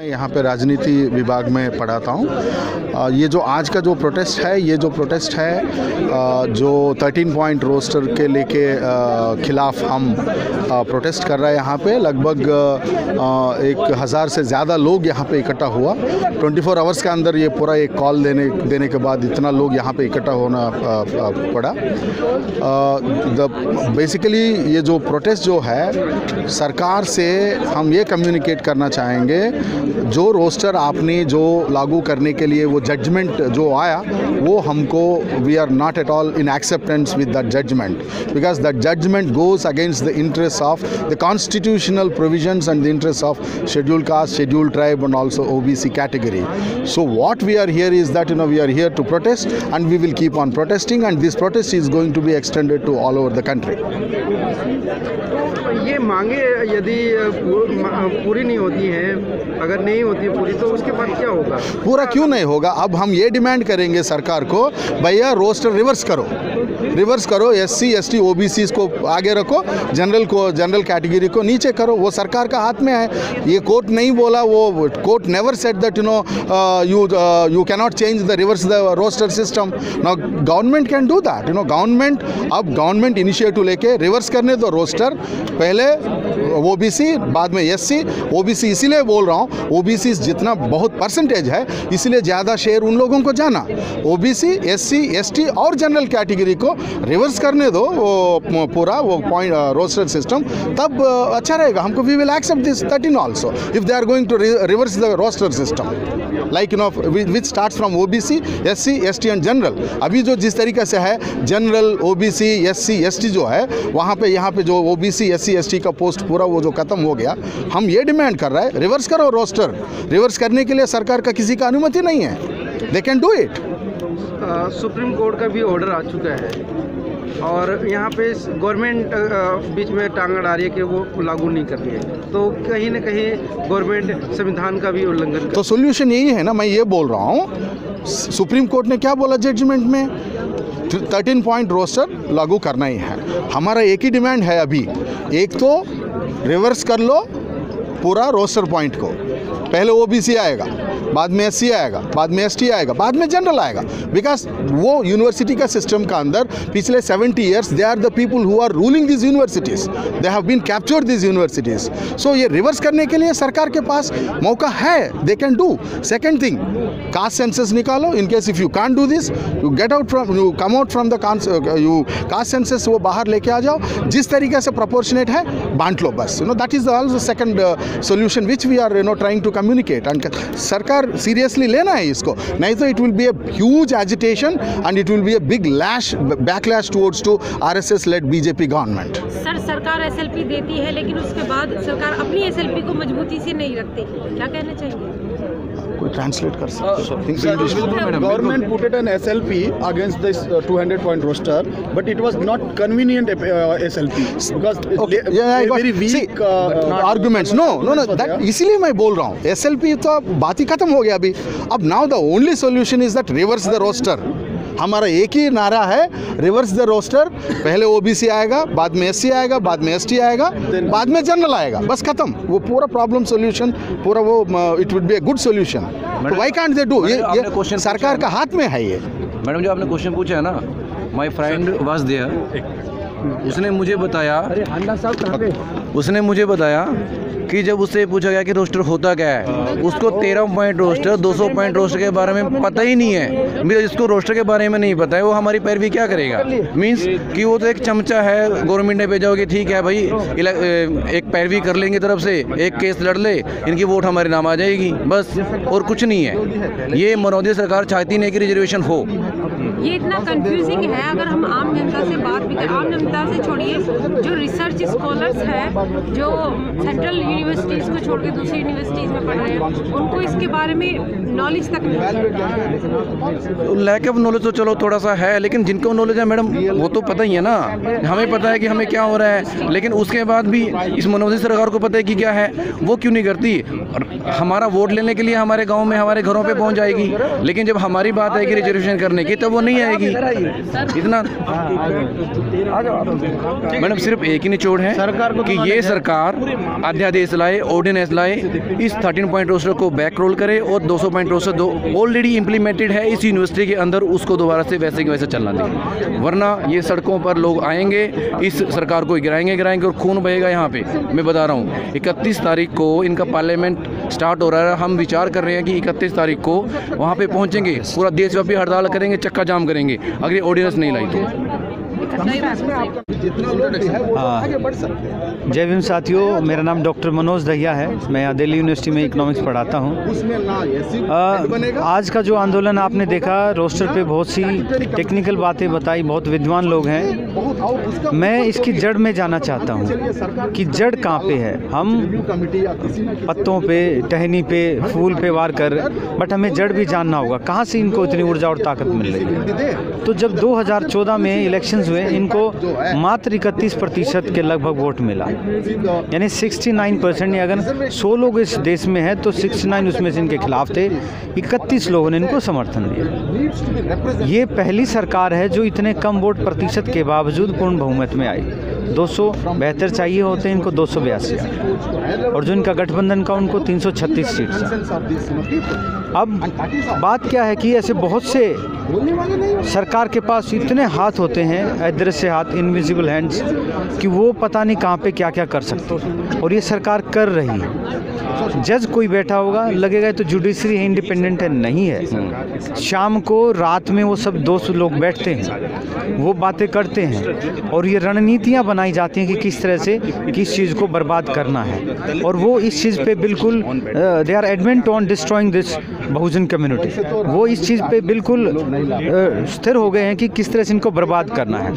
यहाँ पे राजनीति विभाग में पढ़ाता हूँ। ये जो आज का जो प्रोटेस्ट है, ये जो प्रोटेस्ट है जो 13 पॉइंट रोस्टर के लेके खिलाफ हम प्रोटेस्ट कर रहे हैं। यहाँ पे लगभग 1000 से ज़्यादा लोग यहाँ पे इकट्ठा हुआ। 24 आवर्स के अंदर ये पूरा एक कॉल देने के बाद इतना लोग यहाँ पे इकट्ठा होना पड़ा। बेसिकली ये जो प्रोटेस्ट जो है, सरकार से हम ये कम्युनिकेट करना चाहेंगे, जो रोस्टर आपने जो लागू करने के लिए वो जजमेंट जो आया, वो हमको we are not at all in acceptance with that judgement, because that judgement goes against the interest of the constitutional provisions and the interests of scheduled caste, scheduled tribe and also OBC category. So what we are here is that we are here to protest and we will keep on protesting, and this protest is going to be extended to all over the country. ये मांगे यदि पूरी नहीं होती हैं, अगर नहीं होती पूरी, तो उसके बाद क्या होगा? पूरा क्यों नहीं होगा? अब हम ये डिमांड करेंगे सरकार को, भैया रोस्टर रिवर्स करो, SC ST OBCs को आगे रखो, जनरल कैटेगरी को नीचे करो। वो सरकार का हाथ में है। ये कोर्ट नहीं बोला, वो court never said that you cannot change the reverse the roster system. Now government can do that. Government initiative लेके रिवर्स करने दो रोस्टर। पहले OBC, बाद में SC। OBC इसीलिए बोल रहा हूँ, OBC जितना बहुत परसेंटेज है, इसलिए ज़्यादा शेयर उन लोगों को जाना। OBC SC ST और जनरल कैटेगरी को रिवर्स करने दो, वो पूरा वो पॉइंट रोस्टर सिस्टम, तब अच्छा रहेगा। हमको we will accept this 13 also if they are going to reverse the roster system, like which starts from OBC SC ST and general. अभी जो जिस तरीके से है जनरल OBC SC ST जो है, वहाँ पे यहाँ पे जो OBC SC ST का पोस्ट पूरा वो जो ख़त्म हो गया, हम ये डिमांड कर रहे हैं, रिवर्स करो रोस्टर। रिवर्स करने के लिए सरकार का किसी का अनुमति नहीं है, they can do it. Supreme court का भी ऑर्डर आ चुका है और यहाँ पे गवर्नमेंट बीच में टांग अड़ा रही है कि वो लागू नहीं कर रही है, तो कहीं ना कहीं गवर्नमेंट संविधान का भी उल्लंघन कर। तो सोल्यूशन यही है ना, मैं ये बोल रहा हूँ, सुप्रीम कोर्ट ने क्या बोला जजमेंट में, 13 पॉइंट रोस्टर लागू करना ही है। हमारा एक ही डिमांड है अभी, एक तो रिवर्स कर लो पूरा रोस्टर पॉइंट को। पहले OBC आएगा, बाद में SC आएगा, बाद में ST आएगा, बाद में जनरल आएगा। बिकॉज वो यूनिवर्सिटी का सिस्टम का अंदर पिछले 70 years they are the people who are ruling this universities, they have been captured this universities. So ये रिवर्स करने के लिए सरकार के पास मौका है, they can do. Second thing, caste census निकालो। In case if you can't do this, you get out from, you come out from the caste census, वो बाहर लेके आ जाओ। जिस तरीके से प्रोपोर्शनेट है बांट लो, बस। That is also second solution which we are trying to communicate. And सरकार सीरियसली लेना है इसको, नहीं तो it will be a huge agitation and it will be a big backlash towards to RSS led BJP government. Sir, सरकार SLP देती है, लेकिन उसके बाद सरकार अपनी SLP को मजबूती से नहीं रखती, क्या कहना चाहिए? कोई ट्रांसलेट कर सकते हैं? Government put it an SLP against this 200 point roster, but it was not convenient SLP because very weak arguments. No, that इसीलिए मैं बोल रहा हूँ, SLP तो बात ही खत्म हो गया अभी। अब now the only solution is that reverse the roster। हमारा एक ही नारा है, रिवर्स द रोस्टर। पहले OBC आएगा, बाद में SC आएगा, बाद में ST आएगा, बाद में जनरल आएगा, बस खत्म। वो पूरा प्रॉब्लम सॉल्यूशन पूरा वो it would be a good solution. तो व्हाई कांट दे डू? ये सरकार का हाथ में है। ये मैडम जो आपने क्वेश्चन पूछा है ना, माय फ्रेंड वाज देयर, उसने मुझे बताया कि जब उससे पूछा गया कि रोस्टर होता क्या है, उसको 13 पॉइंट रोस्टर 200 पॉइंट रोस्टर के बारे में पता ही नहीं है। मेरा जिसको रोस्टर के बारे में नहीं पता है, वो हमारी पैरवी क्या करेगा? मींस कि वो तो एक चमचा है, गवर्नमेंट ने भेजा कि ठीक है भाई, एक पैरवी कर लेंगे तरफ से, एक केस लड़ ले, इनकी वोट हमारे नाम आ जाएगी, बस, और कुछ नहीं है। ये मोदी सरकार चाहती नहीं कि रिजर्वेशन हो। ये इतना कंफ्यूजिंग है। अगर हम आम जनता से बात भी करें, आम जनता से छोड़िए, जो रिसर्च स्कॉलर्स हैं, जो सेंट्रल यूनिवर्सिटीज़ को छोड़ के दूसरी यूनिवर्सिटीज़ में पढ़ रहे हैं, उनको इसके बारे में नॉलेज तक नहीं है। लैक ऑफ नॉलेज तो चलो थोड़ा सा है, लेकिन जिनको नॉलेज है मैडम, वो तो पता ही है ना। हमें पता है कि हमें क्या हो रहा है, लेकिन उसके बाद भी इस मोदी सरकार को पता है कि क्या है, वो क्यों नहीं करती? और हमारा वोट लेने के लिए हमारे गाँव में, हमारे घरों पर पहुँच जाएगी, लेकिन जब हमारी बात है कि रिजर्वेशन करने की, तब वो नहीं आएगी इतना। मैडम सिर्फ एक ही निचोड़ है कि ये सरकार अध्यादेश लाए, ऑर्डिनेंस लाए, इस 13 पॉइंट रोस्टर को बैक रोल करे और 200 पॉइंट रोस्टर ऑलरेडी इम्प्लीमेंटेड है इस यूनिवर्सिटी के अंदर, उसको दोबारा से वैसे के वैसे चलना दें। वरना ये सड़कों पर लोग आएंगे, इस सरकार को गिराएंगे और खून बहेगा यहाँ पे। मैं बता रहा हूँ 31 तारीख को इनका पार्लियामेंट स्टार्ट हो रहा है। हम विचार कर रहे हैं कि 31 तारीख को वहाँ पे पहुँचेंगे, पूरा देशव्यापी हड़ताल करेंगे, चक्का जाम करेंगे अगर ये ऑर्डिनेंस नहीं लाई तो। जय भीम साथियों, मेरा नाम डॉक्टर मनोज दहिया है। मैं यहाँ दिल्ली यूनिवर्सिटी में इकोनॉमिक्स पढ़ाता हूँ। आज का जो आंदोलन आपने देखा, रोस्टर पे बहुत सी टेक्निकल बातें बताई, बहुत विद्वान लोग हैं। मैं इसकी जड़ में जाना चाहता हूँ कि जड़ कहाँ पे है। हम पत्तों पे, टहनी पे, फूल पे वार कर, बट हमें जड़ भी जानना होगा कहाँ से इनको इतनी ऊर्जा और ताकत मिल रही है। तो जब 2014 में इलेक्शंस हुए, इनको मात्र 31% के लगभग वोट मिला, यानी 69%। अगर 100 लोग इस देश में हैं तो 69 उसमें से इनके खिलाफ थे, 31 लोगों ने इनको समर्थन दिया। ये पहली सरकार है जो इतने कम वोट प्रतिशत के बावजूद पूर्ण बहुमत में आई। 272 चाहिए होते हैं, इनको 282 और जो इनका गठबंधन का उनको 336 सीट। अब बात क्या है कि ऐसे बहुत से सरकार के पास इतने हाथ होते हैं, अदृश्य हाथ, इनविजिबल हैंड्स, कि वो पता नहीं कहाँ पे क्या क्या कर सकते हैं, और ये सरकार कर रही है। जज कोई बैठा होगा, लगेगा तो जुडिशरी है, इंडिपेंडेंट है, नहीं है। शाम को, रात में वो सब दोस्त लोग बैठते हैं, वो बातें करते हैं, और ये रणनीतियाँ बनाई जाती हैं कि किस तरह से किस चीज़ को बर्बाद करना है। और वो इस चीज़ पे बिल्कुल they are adamant on destroying this Bahujan community. वो इस चीज़ पे बिल्कुल स्थिर हो गए हैं कि किस तरह से इनको बर्बाद करना है।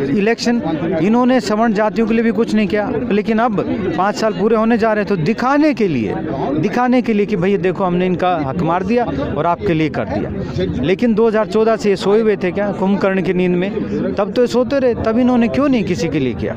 इलेक्शन इन्होंने सवर्ण जातियों के लिए भी कुछ नहीं किया, लेकिन अब 5 साल पूरे होने जा रहे हैं, तो दिखाने के लिए कि भैया देखो हमने इनका हक मार दिया और आपके लिए कर दिया। लेकिन 2014 से ये सोए हुए थे क्या कुंभकर्ण की नींद में? तब तो ये सोते रहे, तब इन्होंने क्यों नहीं किसी के लिए किया?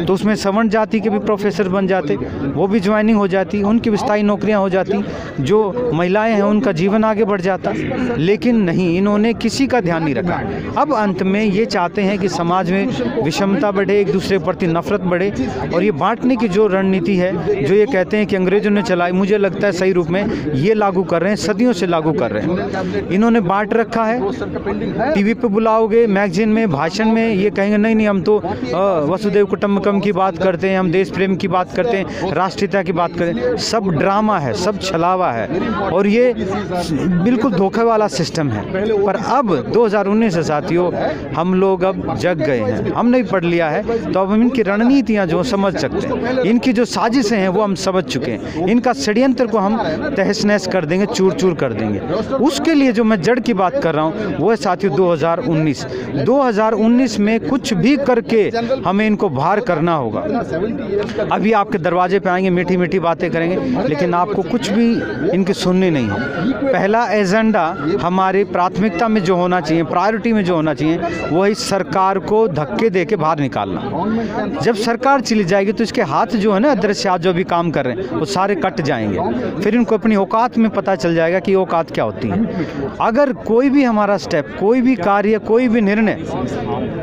तो उसमें सवर्ण जाति के भी प्रोफेसर बन जाते, वो भी ज्वाइनिंग हो जाती, उनकी भी स्थायी नौकरियां हो जाती, जो महिलाएं हैं उनका जीवन आगे बढ़ जाता। लेकिन नहीं, इन्होंने किसी का ध्यान नहीं रखा। अब अंत में ये चाहते हैं कि समाज में विषमता बढ़े, एक दूसरे के प्रति नफरत बढ़े, और ये बांटने की जो रणनीति है, जो ये कहते हैं कि अंग्रेजों ने चलाई, मुझे लगता है सही रूप में ये लागू कर रहे हैं, सदियों से लागू कर रहे हैं। इन्होंने बांट रखा है। टीवी पे बुलाओगे, मैगजीन में, भाषण में ये कहेंगे नहीं हम तो वसुदेव कुटुंबकम की बात करते हैं, हम देश प्रेम की बात करते हैं, राष्ट्रीयता की बात करते हैं। सब ड्रामा है, सब छलावा है, और ये बिल्कुल धोखे वाला सिस्टम है। पर अब 2019 से साथियों हम लोग अब जग गए हैं, हमने भी पढ़ लिया है, तो अब हम इनकी रणनीतियाँ जो समझ सकते हैं, इनकी जो साजिशें हैं वो हम समझ चुके हैं। इनका षड्यंत्र को हम तहस नहस कर देंगे, चूर चूर कर देंगे। उसके लिए जो मैं जड़ की बात कर रहा हूँ वो है साथियों 2019 में कुछ भी करके हमें इनको बाहर करना होगा। अभी आपके दरवाजे पे आएंगे, मीठी मीठी बातें करेंगे, लेकिन आपको कुछ भी इनकी सुननी नहीं है। पहला एजेंडा हमारी प्राथमिकता में जो होना चाहिए, प्रायोरिटी में जो होना चाहिए, वो है सरकार को धक्के दे के बाहर निकालना। जब सरकार चली जाएगी तो इसके हाथ जो है ना, अदृश्य हाथ जो भी काम कर रहे हैं, वो सारे कट जाएंगे। फिर इनको अपनी औकात में पता चल जाएगा कि औकात क्या होती है। अगर कोई भी हमारा स्टेप, कोई भी कार्य, कोई भी निर्णय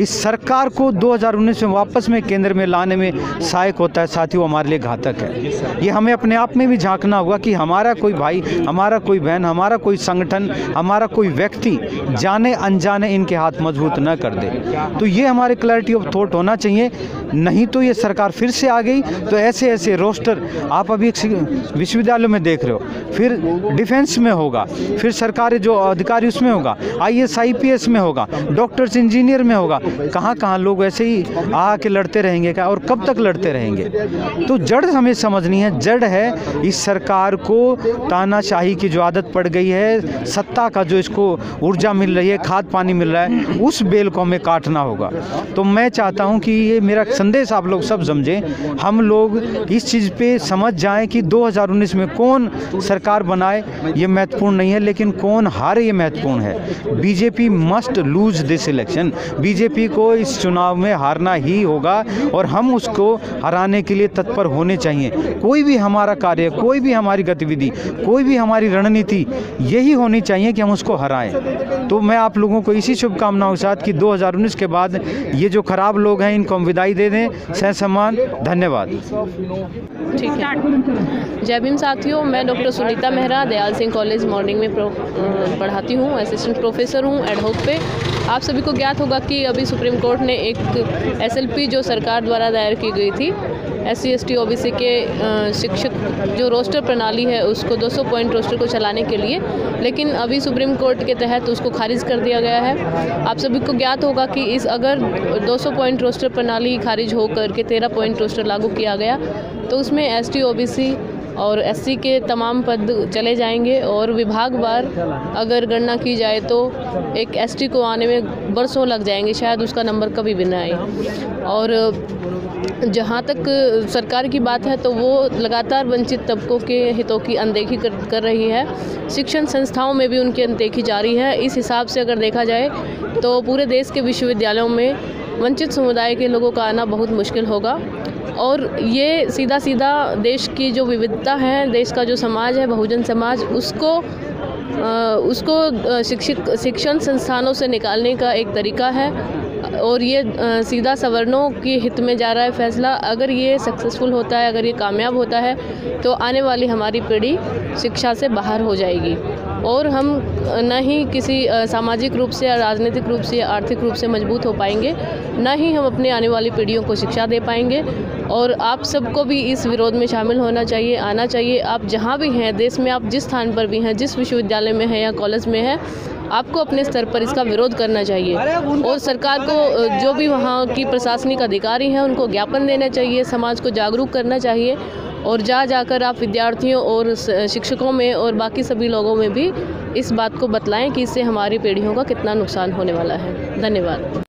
इस सरकार को 2019 में वापस में केंद्र में लाने में सहायक होता है साथियों, हमारे लिए घातक है। ये हमें अपने आप में भी झांकना होगा कि हमारा कोई भाई, हमारा कोई बहन, हमारा कोई संगठन, हमारा कोई व्यक्ति जाने अनजाने इनके हाथ मजबूत न कर दे। तो ये हमारे क्लैरिटी ऑफ थॉट होना चाहिए। नहीं तो ये सरकार फिर से आ गई तो ऐसे ऐसे रोस्टर आप अभी विश्वविद्यालयों में देख रहे हो, फिर डिफेंस में होगा, फिर सरकारी जो अधिकारी उसमें होगा, IAS IPS में होगा, डॉक्टर्स इंजीनियर में होगा। कहाँ कहाँ लोग ऐसे ही आके लड़ते रहेंगे क्या, और कब तक लड़ते रहेंगे? तो जड़ हमें समझनी है। जड़ है इस सरकार को तानाशाही की जो आदत पड़ गई है, सत्ता का जो इसको ऊर्जा मिल रही है, खाद पानी मिल रहा है, उस बेल को हमें काटना होगा। तो मैं चाहता हूं कि ये मेरा संदेश आप लोग सब समझें, हम लोग इस चीज़ पे समझ जाएं कि 2019 में कौन सरकार बनाए ये महत्वपूर्ण नहीं है, लेकिन कौन हारे ये महत्वपूर्ण है। BJP must lose this election. BJP को इस चुनाव में हारना ही होगा और हम उसको हराने के लिए तत्पर होने चाहिए। कोई भी हमारा कार्य, कोई भी हमारी गतिविधि, कोई भी हमारी रणनीति शक्ति यही होनी चाहिए कि हम उसको हराएं। तो मैं आप लोगों को इसी शुभकामनाओं के साथ कि 2019 के बाद ये जो खराब लोग हैं इनको हम विदाई दे दें। सहसम्मान, धन्यवाद। ठीक है। जय भीम साथियों, मैं doctor Sunita Mehra Dayal Singh college morning में पढ़ाती हूँ, असिस्टेंट प्रोफेसर हूँ एडहॉक पे। आप सभी को ज्ञात होगा कि अभी सुप्रीम कोर्ट ने एक SLP जो सरकार द्वारा दायर की गई थी SC ST OBC के शिक्षक जो रोस्टर प्रणाली है उसको 200 पॉइंट रोस्टर को चलाने के लिए, लेकिन अभी सुप्रीम कोर्ट के तहत उसको खारिज कर दिया गया है। आप सभी को ज्ञात होगा कि इस अगर 200 पॉइंट रोस्टर प्रणाली खारिज होकर के 13 पॉइंट रोस्टर लागू किया गया तो उसमें ST OBC और SC के तमाम पद चले जाएंगे और विभागवार अगर गणना की जाए तो एक ST को आने में बरसों लग जाएंगे, शायद उसका नंबर कभी भी ना आए। और जहाँ तक सरकार की बात है तो वो लगातार वंचित तबकों के हितों की अनदेखी कर रही है। शिक्षण संस्थाओं में भी उनकी अनदेखी जारी है। इस हिसाब से अगर देखा जाए तो पूरे देश के विश्वविद्यालयों में वंचित समुदाय के लोगों का आना बहुत मुश्किल होगा और ये सीधा सीधा देश की जो विविधता है, देश का जो समाज है, बहुजन समाज, उसको शिक्षण संस्थानों से निकालने का एक तरीका है और ये सीधा सवर्णों के हित में जा रहा है फैसला। अगर ये सक्सेसफुल होता है, अगर ये कामयाब होता है तो आने वाली हमारी पीढ़ी शिक्षा से बाहर हो जाएगी और हम न ही किसी सामाजिक रूप से, राजनीतिक रूप से, आर्थिक रूप से मजबूत हो पाएंगे, न ही हम अपने आने वाली पीढ़ियों को शिक्षा दे पाएंगे। और आप सबको भी इस विरोध में शामिल होना चाहिए, आना चाहिए। आप जहाँ भी हैं देश में, आप जिस स्थान पर भी हैं, जिस विश्वविद्यालय में हैं या कॉलेज में हैं, आपको अपने स्तर पर इसका विरोध करना चाहिए और सरकार को जो भी वहाँ की प्रशासनिक अधिकारी हैं उनको ज्ञापन देना चाहिए, समाज को जागरूक करना चाहिए और जाकर आप विद्यार्थियों और शिक्षकों में और बाकी सभी लोगों में भी इस बात को बतलाएं कि इससे हमारी पीढ़ियों का कितना नुकसान होने वाला है। धन्यवाद।